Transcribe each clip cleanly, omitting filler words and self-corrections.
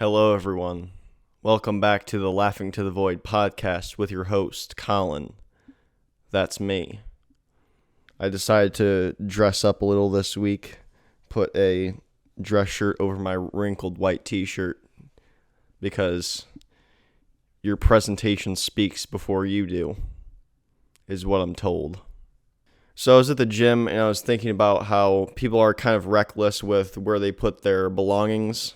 Hello, everyone. Welcome back to the Laughing to the Void podcast with your host, Colin. That's me. I decided to dress up a little this week, put a dress shirt over my wrinkled white t-shirt, because your presentation speaks before you do, is what I'm told. So I was at the gym and I was thinking about how people are kind of reckless with where they put their belongings.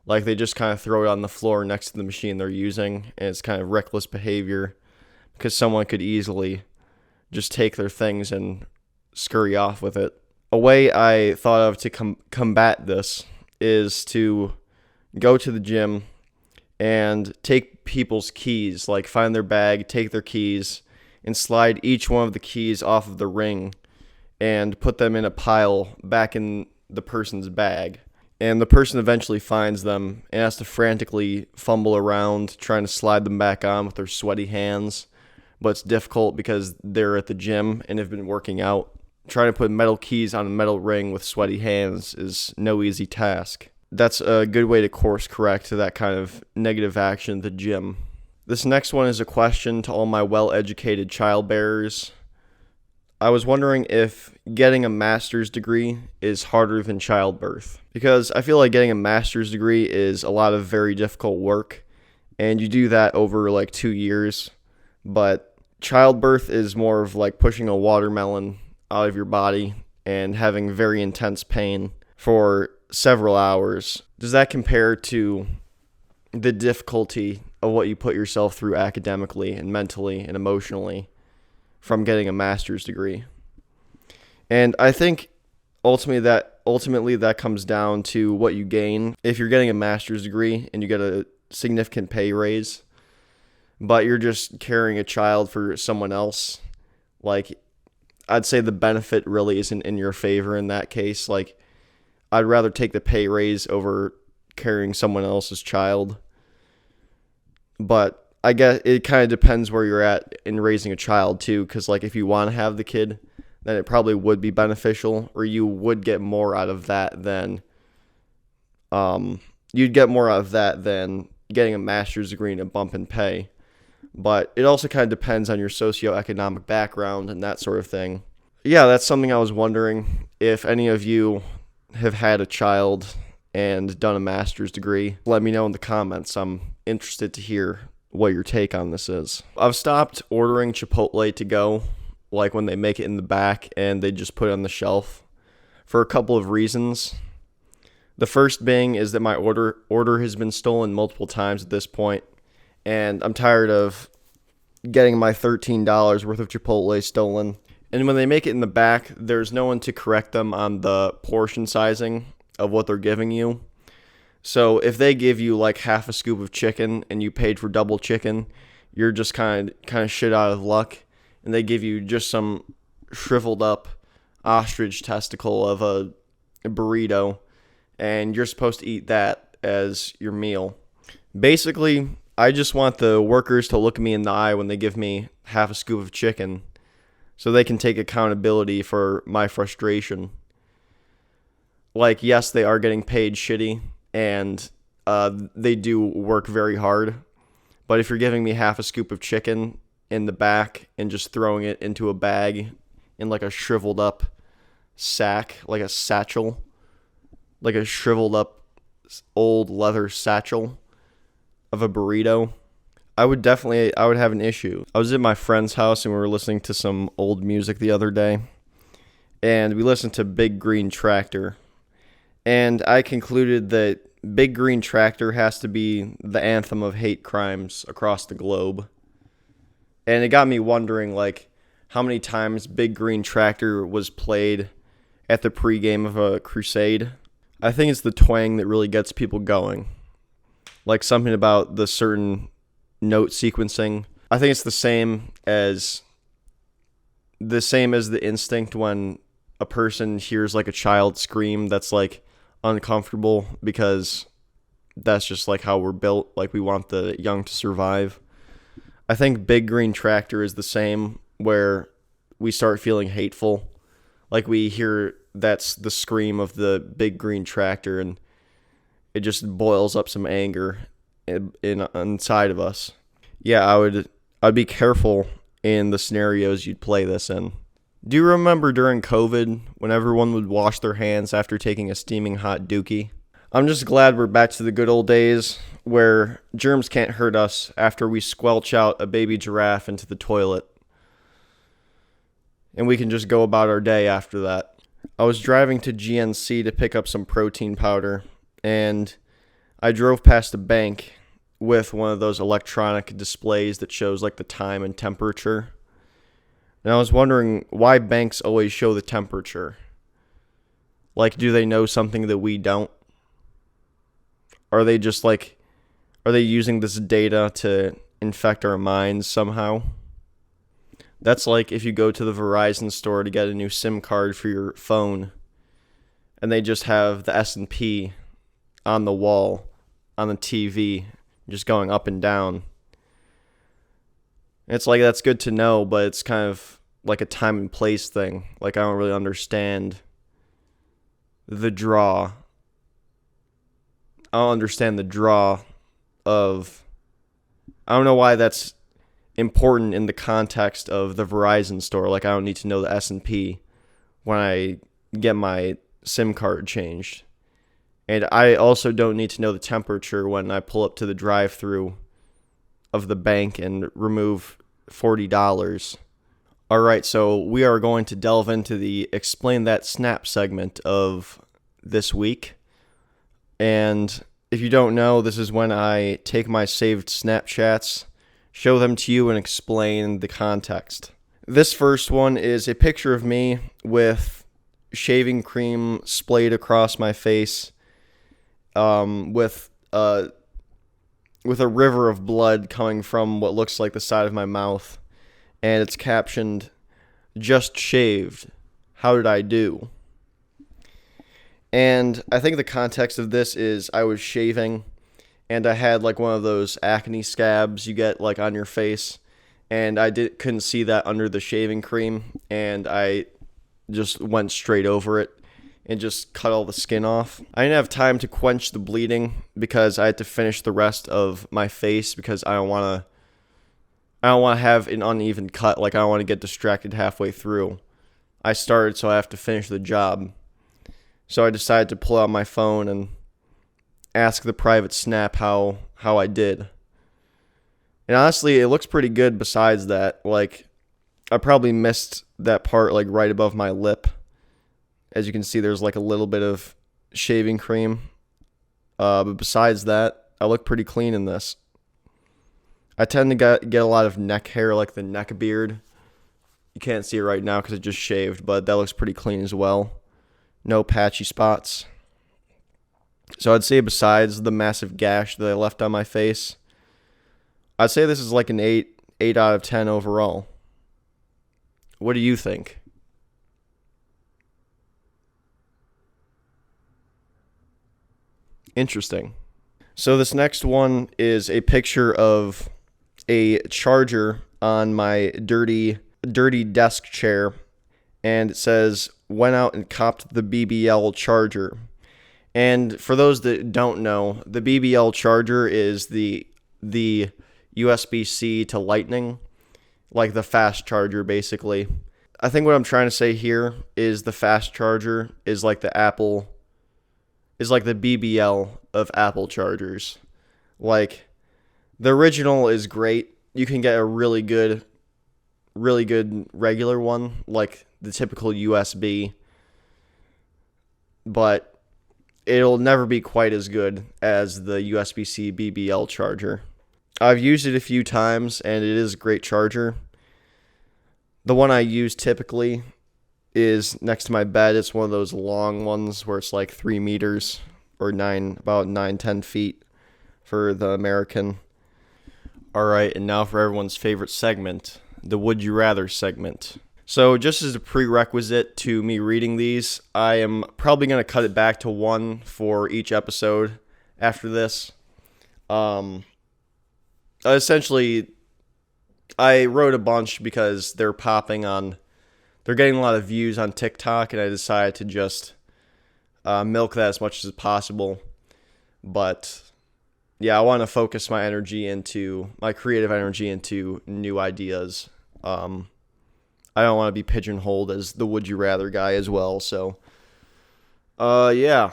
Like they just kind of throw it on the floor next to the machine they're using, and it's kind of reckless behavior because someone could easily just take their things and scurry off with it. A way I thought of to combat this is to go to the gym and take people's keys, like find their bag, take their keys, and slide each one of the keys off of the ring and put them in a pile back in the person's bag. And the person eventually finds them and has to frantically fumble around trying to slide them back on with their sweaty hands. But it's difficult because they're at the gym and have been working out. Trying to put metal keys on a metal ring with sweaty hands is no easy task. That's a good way to course correct to that kind of negative action at the gym. This next one is a question to all my well-educated childbearers. I was wondering if getting a master's degree is harder than childbirth. Because I feel like getting a master's degree is a lot of very difficult work, and you do that over like 2 years. But childbirth is more of like pushing a watermelon out of your body and having very intense pain for several hours. Does that compare to the difficulty of what you put yourself through academically and mentally and emotionally from getting a master's degree? And I think ultimately that comes down to what you gain. If you're getting a master's degree and you get a significant pay raise, but you're just carrying a child for someone else, like I'd say the benefit really isn't in your favor in that case. Like I'd rather take the pay raise over carrying someone else's child. But I guess it kind of depends where you're at in raising a child too, because like if you want to have the kid, then it probably would be beneficial, or you would get more out of that than getting a master's degree and a bump in pay. But it also kind of depends on your socioeconomic background and that sort of thing. Yeah, that's something I was wondering if any of you have had a child and done a master's degree. Let me know in the comments. I'm interested to hear what your take on this is. I've stopped ordering Chipotle to go, like when they make it in the back and they just put it on the shelf, for a couple of reasons. The first being is that my order has been stolen multiple times at this point, and I'm tired of getting my $13 worth of Chipotle stolen. And when they make it in the back, there's no one to correct them on the portion sizing of what they're giving you. So if they give you like half a scoop of chicken and you paid for double chicken, you're just kind of shit out of luck. And they give you just some shriveled up ostrich testicle of a burrito, and you're supposed to eat that as your meal. Basically, I just want the workers to look me in the eye when they give me half a scoop of chicken so they can take accountability for my frustration. Like, yes, they are getting paid shitty, and they do work very hard. But if you're giving me half a scoop of chicken in the back and just throwing it into a bag in like a shriveled up sack, like a satchel, like a shriveled up old leather satchel of a burrito, I would have an issue. I was at my friend's house and we were listening to some old music the other day, and we listened to Big Green Tractor. And I concluded that Big Green Tractor has to be the anthem of hate crimes across the globe. And it got me wondering, like, how many times Big Green Tractor was played at the pregame of a crusade. I think it's the twang that really gets people going. Like something about the certain note sequencing. I think it's the same as the instinct when a person hears like a child scream that's like uncomfortable, because that's just like how we're built. Like we want the young to survive. I think Big Green Tractor is the same, where we start feeling hateful. Like we hear that's the scream of the Big Green Tractor, and it just boils up some anger inside of us. Yeah, I'd be careful in the scenarios you'd play this in. Do you remember during COVID when everyone would wash their hands after taking a steaming hot dookie? I'm just glad we're back to the good old days where germs can't hurt us after we squelch out a baby giraffe into the toilet. And we can just go about our day after that. I was driving to GNC to pick up some protein powder, and I drove past a bank with one of those electronic displays that shows like the time and temperature. And I was wondering why banks always show the temperature. Like, do they know something that we don't? Are they using this data to infect our minds somehow? That's like if you go to the Verizon store to get a new SIM card for your phone, and they just have the S&P on the wall, on the TV, just going up and down. It's like, that's good to know, but it's kind of like a time and place thing. Like, I don't really understand the draw. I don't understand the draw of... I don't know why that's important in the context of the Verizon store. Like, I don't need to know the S&P when I get my SIM card changed. And I also don't need to know the temperature when I pull up to the drive-thru of the bank and remove $40. All right, so we are going to delve into the Explain That Snap segment of this week. And if you don't know, this is when I take my saved Snapchats, show them to you, and explain the context. This first one is a picture of me with shaving cream splayed across my face, with a river of blood coming from what looks like the side of my mouth, and it's captioned, "Just shaved. How did I do?" And I think the context of this is I was shaving, and I had like one of those acne scabs you get like on your face, and I couldn't see that under the shaving cream, and I just went straight over it and just cut all the skin off. I didn't have time to quench the bleeding because I had to finish the rest of my face because I don't want to have an uneven cut. Like, I don't want to get distracted halfway through. I started, so I have to finish the job. So I decided to pull out my phone and ask the private snap how I did. And honestly, it looks pretty good besides that. Like, I probably missed that part like right above my lip. As you can see, there's like a little bit of shaving cream. But besides that, I look pretty clean in this. I tend to get a lot of neck hair, like the neck beard. You can't see it right now because it just shaved, but that looks pretty clean as well. No patchy spots. So I'd say besides the massive gash that I left on my face, I'd say this is like an 8 out of 10 overall. What do you think? Interesting. So this next one is a picture of a charger on my dirty desk chair, and it says, "Went out and copped the BBL charger." And for those that don't know, the BBL charger is the USB-C to Lightning, like the fast charger basically. I think what I'm trying to say here is the fast charger is like the BBL of Apple chargers. Like, the original is great. You can get a really good regular one, like the typical USB, but it'll never be quite as good as the USB-C BBL charger. I've used it a few times, and it is a great charger. The one I use typically is next to my bed. It's one of those long ones where it's like 3 meters or about 9-10 feet for the American. All right, and now for everyone's favorite segment, the Would You Rather segment. So just as a prerequisite to me reading these, I am probably going to cut it back to one for each episode after this. Essentially, I wrote a bunch because they're getting a lot of views on TikTok, and I decided to just milk that as much as possible. But yeah, I want to focus my creative energy into new ideas. I don't want to be pigeonholed as the would you rather guy as well. So, yeah.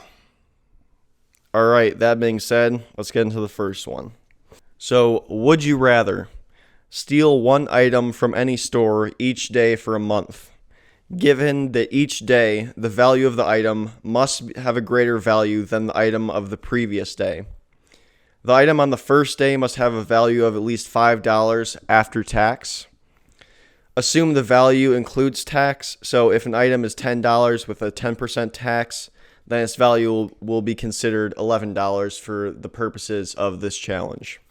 All right. That being said, let's get into the first one. So, would you rather steal one item from any store each day for a month, given that each day the value of the item must have a greater value than the item of the previous day? The item on the first day must have a value of at least $5 after tax. Assume the value includes tax, so if an item is $10 with a 10% tax, then its value will be considered $11 for the purposes of this challenge.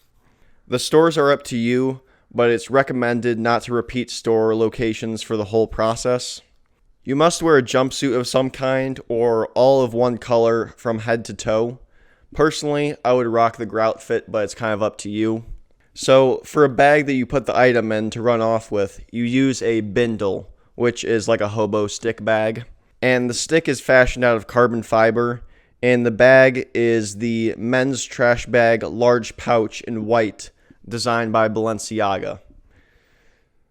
The stores are up to you, but it's recommended not to repeat store locations for the whole process. You must wear a jumpsuit of some kind or all of one color from head to toe. Personally, I would rock the grout fit, but it's kind of up to you. So for a bag that you put the item in to run off with, you use a bindle, which is like a hobo stick bag. And the stick is fashioned out of carbon fiber, and the bag is the men's trash bag large pouch in white, designed by Balenciaga.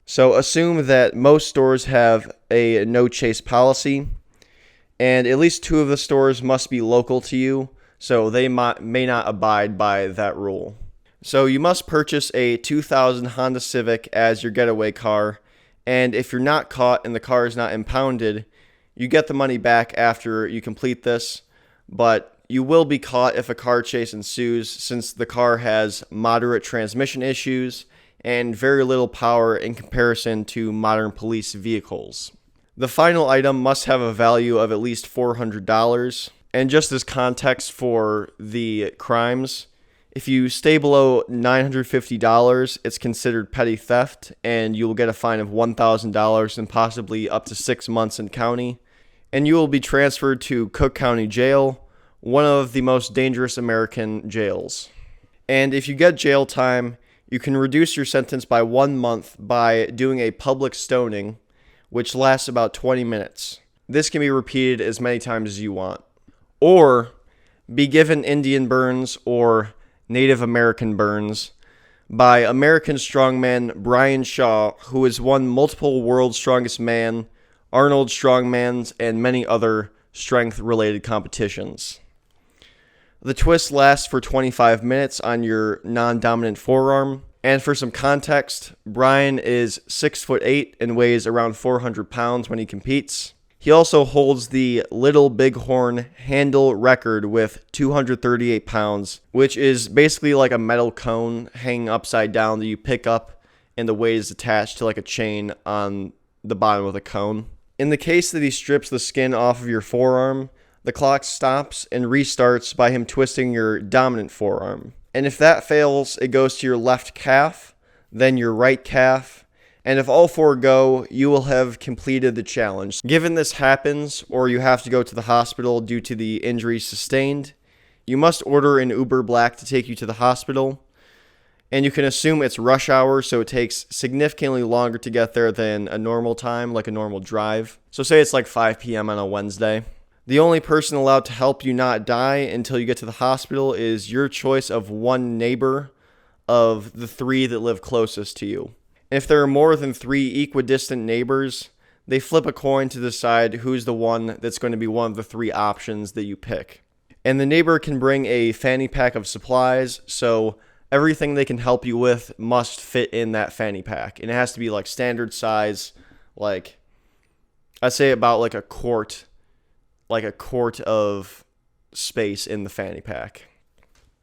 So assume that most stores have a no chase policy, and at least 2 of the stores must be local to you, so they may not abide by that rule. So you must purchase a 2000 Honda Civic as your getaway car, and if you're not caught and the car is not impounded, you get the money back after you complete this, but you will be caught if a car chase ensues, since the car has moderate transmission issues and very little power in comparison to modern police vehicles. The final item must have a value of at least $400. And just as context for the crimes, if you stay below $950, it's considered petty theft, and you will get a fine of $1,000 and possibly up to 6 months in county. And you will be transferred to Cook County Jail, one of the most dangerous American jails. And if you get jail time, you can reduce your sentence by 1 month by doing a public stoning, which lasts about 20 minutes. This can be repeated as many times as you want. Or be given Indian burns or Native American burns by American strongman Brian Shaw, who has won multiple World's Strongest Man, Arnold Strongmans, and many other strength-related competitions. The twist lasts for 25 minutes on your non-dominant forearm. And for some context, Brian is 6'8" and weighs around 400 pounds when he competes. He also holds the Little Bighorn handle record with 238 pounds, which is basically like a metal cone hanging upside down that you pick up, and the weight is attached to like a chain on the bottom of the cone. In the case that he strips the skin off of your forearm, the clock stops and restarts by him twisting your dominant forearm. And if that fails, it goes to your left calf, then your right calf, and if all 4 go, you will have completed the challenge. Given this happens, or you have to go to the hospital due to the injury sustained, you must order an Uber Black to take you to the hospital. And you can assume it's rush hour, so it takes significantly longer to get there than a normal time, like a normal drive. So say it's like 5 p.m. on a Wednesday. The only person allowed to help you not die until you get to the hospital is your choice of one neighbor of the 3 that live closest to you. If there are more than 3 equidistant neighbors, they flip a coin to decide who's the one that's going to be one of the 3 options that you pick. And the neighbor can bring a fanny pack of supplies, so everything they can help you with must fit in that fanny pack. And it has to be like standard size, like I'd say about like a quart of space in the fanny pack.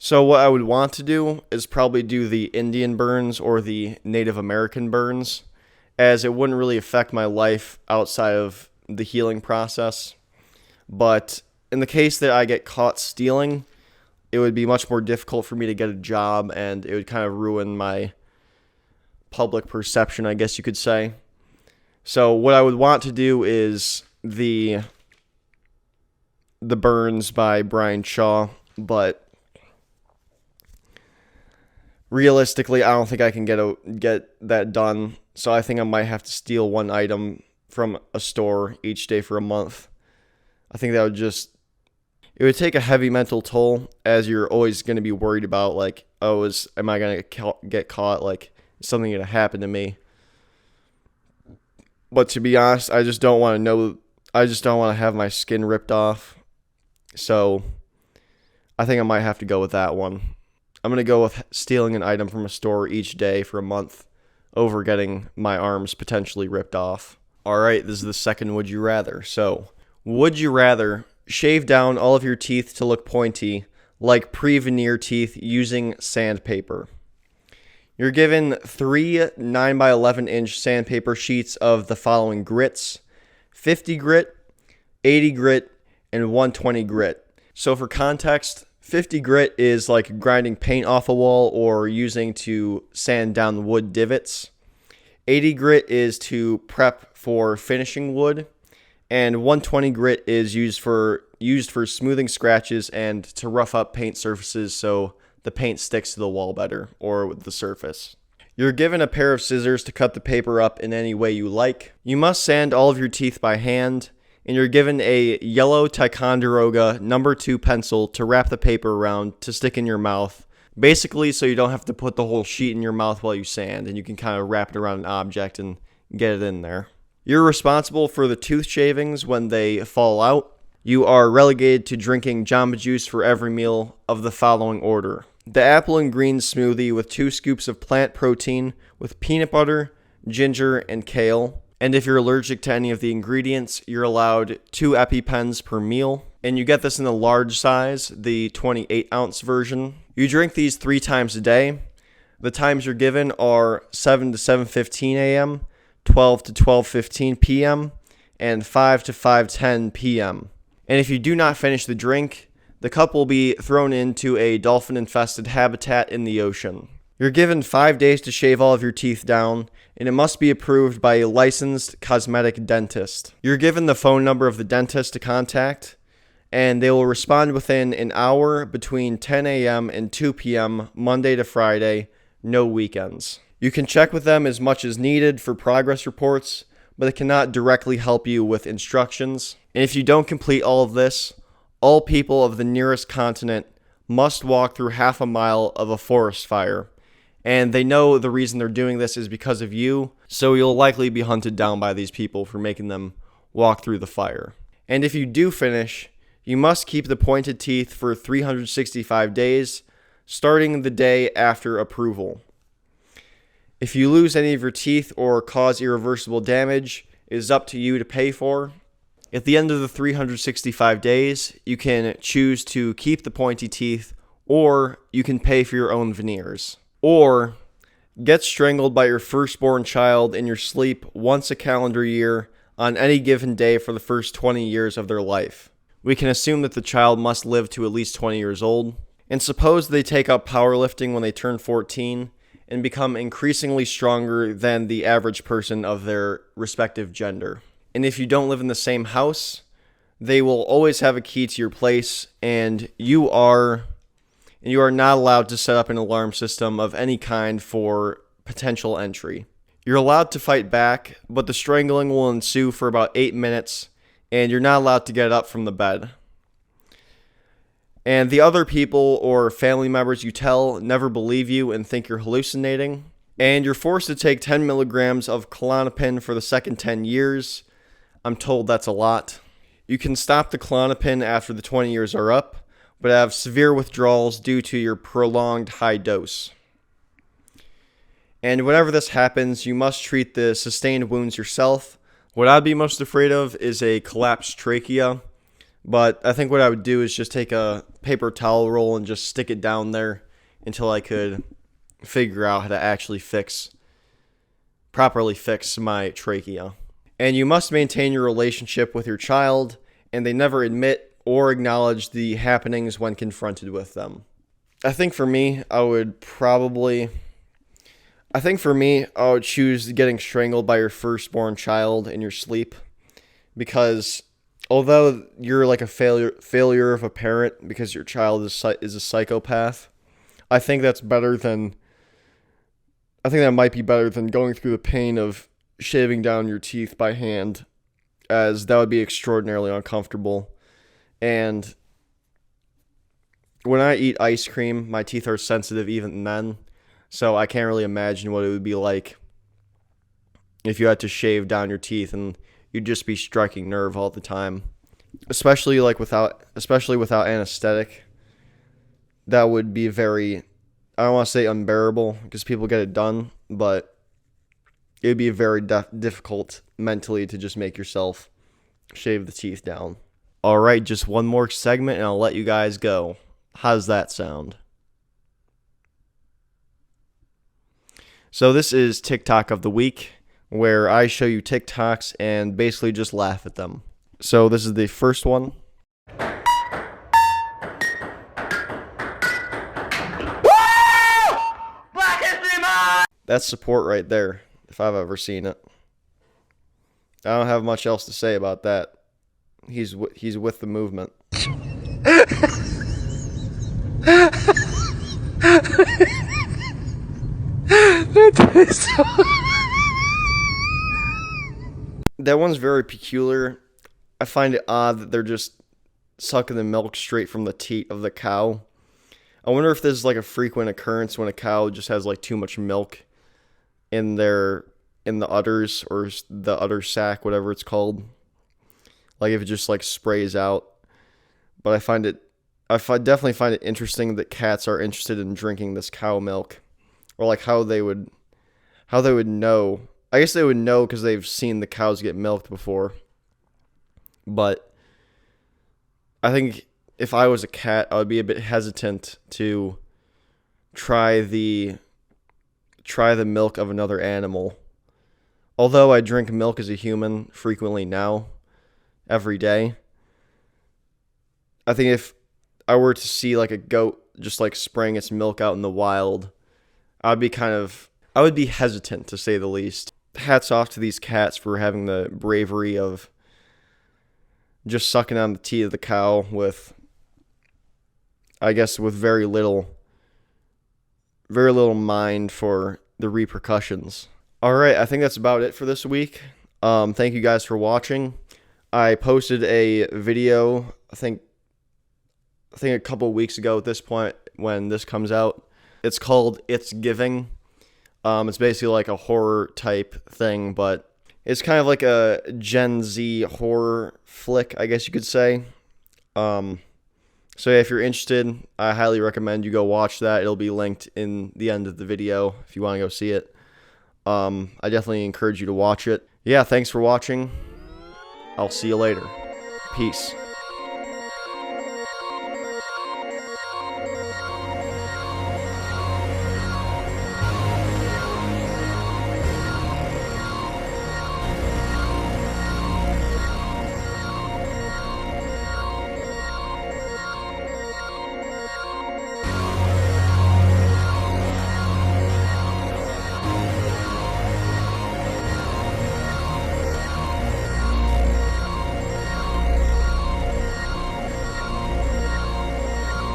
So what I would want to do is probably do the Indian burns or the Native American burns, as it wouldn't really affect my life outside of the healing process. But in the case that I get caught stealing, it would be much more difficult for me to get a job, and it would kind of ruin my public perception, I guess you could say. So what I would want to do is the burns by Brian Shaw, but realistically, I don't think I can get that done. So I think I might have to steal one item from a store each day for a month. I think it It would take a heavy mental toll, as you're always going to be worried about, like, oh, am I going to get caught? Like, is something going to happen to me? But to be honest, I just don't want to know. I just don't want to have my skin ripped off. So I think I might have to go with that one. I'm going to go with stealing an item from a store each day for a month over getting my arms potentially ripped off. All right, this is the second would you rather. So, would you rather shave down all of your teeth to look pointy like pre-veneer teeth using sandpaper? You're given 3 9 by 11 inch sandpaper sheets of the following grits: 50 grit, 80 grit, and 120 grit. So for context, 50 grit is like grinding paint off a wall or using to sand down wood divots. 80 grit is to prep for finishing wood. And 120 grit is used for smoothing scratches and to rough up paint surfaces so the paint sticks to the wall better or the surface. You're given a pair of scissors to cut the paper up in any way you like. You must sand all of your teeth by hand, and you're given a yellow Ticonderoga No. 2 pencil to wrap the paper around to stick in your mouth, basically so you don't have to put the whole sheet in your mouth while you sand, and you can kind of wrap it around an object and get it in there. You're responsible for the tooth shavings when they fall out. You are relegated to drinking Jamba Juice for every meal of the following order: the apple and green smoothie with 2 scoops of plant protein with peanut butter, ginger, and kale. And if you're allergic to any of the ingredients, you're allowed 2 EpiPens per meal. And you get this in the large size, the 28-ounce version. You drink these 3 times a day. The times you're given are 7 to 7:15 a.m., 12 to 12:15 p.m., and 5 to 5:10 p.m. And if you do not finish the drink, the cup will be thrown into a dolphin-infested habitat in the ocean. You're given 5 days to shave all of your teeth down, and it must be approved by a licensed cosmetic dentist. You're given the phone number of the dentist to contact, and they will respond within an hour between 10 a.m. and 2 p.m. Monday to Friday, no weekends. You can check with them as much as needed for progress reports, but they cannot directly help you with instructions. And if you don't complete all of this, all people of the nearest continent must walk through half a mile of a forest fire. And they know the reason they're doing this is because of you, so you'll likely be hunted down by these people for making them walk through the fire. And if you do finish, you must keep the pointed teeth for 365 days, starting the day after approval. If you lose any of your teeth or cause irreversible damage, it is up to you to pay for. At the end of the 365 days, you can choose to keep the pointy teeth, or you can pay for your own veneers. Or get strangled by your firstborn child in your sleep once a calendar year on any given day for the first 20 years of their life. We can assume that the child must live to at least 20 years old. And suppose they take up powerlifting when they turn 14 and become increasingly stronger than the average person of their respective gender. And if you don't live in the same house, they will always have a key to your place, and you are not allowed to set up an alarm system of any kind for potential entry. You're allowed to fight back, but the strangling will ensue for about 8 minutes, and you're not allowed to get up from the bed. And the other people or family members you tell never believe you and think you're hallucinating. And you're forced to take 10 milligrams of Klonopin for the second 10 years. I'm told that's a lot. You can stop the Klonopin after the 20 years are up, but have severe withdrawals due to your prolonged high dose. And whenever this happens, you must treat the sustained wounds yourself. What I'd be most afraid of is a collapsed trachea, but I think what I would do is just take a paper towel roll and just stick it down there until I could figure out how to actually properly fix my trachea. And you must maintain your relationship with your child, and they never admit or acknowledge the happenings when confronted with them. I think for me, I would choose getting strangled by your firstborn child in your sleep, because although you're like a failure of a parent because your child is a psychopath, I think that might be better than going through the pain of shaving down your teeth by hand, as that would be extraordinarily uncomfortable. And when I eat ice cream, my teeth are sensitive even then. So I can't really imagine what it would be like if you had to shave down your teeth and you'd just be striking nerve all the time. Especially without anesthetic. That would be very, I don't want to say unbearable because people get it done, but it would be very difficult mentally to just make yourself shave the teeth down. All right, just one more segment and I'll let you guys go. How's that sound? So this is TikTok of the week, where I show you TikToks and basically just laugh at them. So this is the first one. That's support right there, if I've ever seen it. I don't have much else to say about that. He's with the movement. That one's very peculiar. I find it odd that they're just sucking the milk straight from the teat of the cow. I wonder if this is like a frequent occurrence when a cow just has like too much milk in the udders or the udder sac, whatever it's called. Like if it just like sprays out. But I definitely find it interesting that cats are interested in drinking this cow milk, or like how they would know. I guess they would know because they've seen the cows get milked before. But I think if I was a cat, I would be a bit hesitant to try the milk of another animal. Although I drink milk as a human frequently now, every day. I think if I were to see like a goat just like spraying its milk out in the wild, I would be hesitant to say the least. Hats off to these cats for having the bravery of just sucking on the teat of the cow with very little mind for the repercussions. All right, I think that's about it for this week. Thank you guys for watching. I posted a video, I think a couple weeks ago at this point when this comes out. It's called It's Giving. It's basically like a horror type thing, but it's kind of like a Gen Z horror flick, I guess you could say. So yeah, if you're interested, I highly recommend you go watch that. It'll be linked in the end of the video if you want to go see it. I definitely encourage you to watch it. Yeah, thanks for watching. I'll see you later. Peace.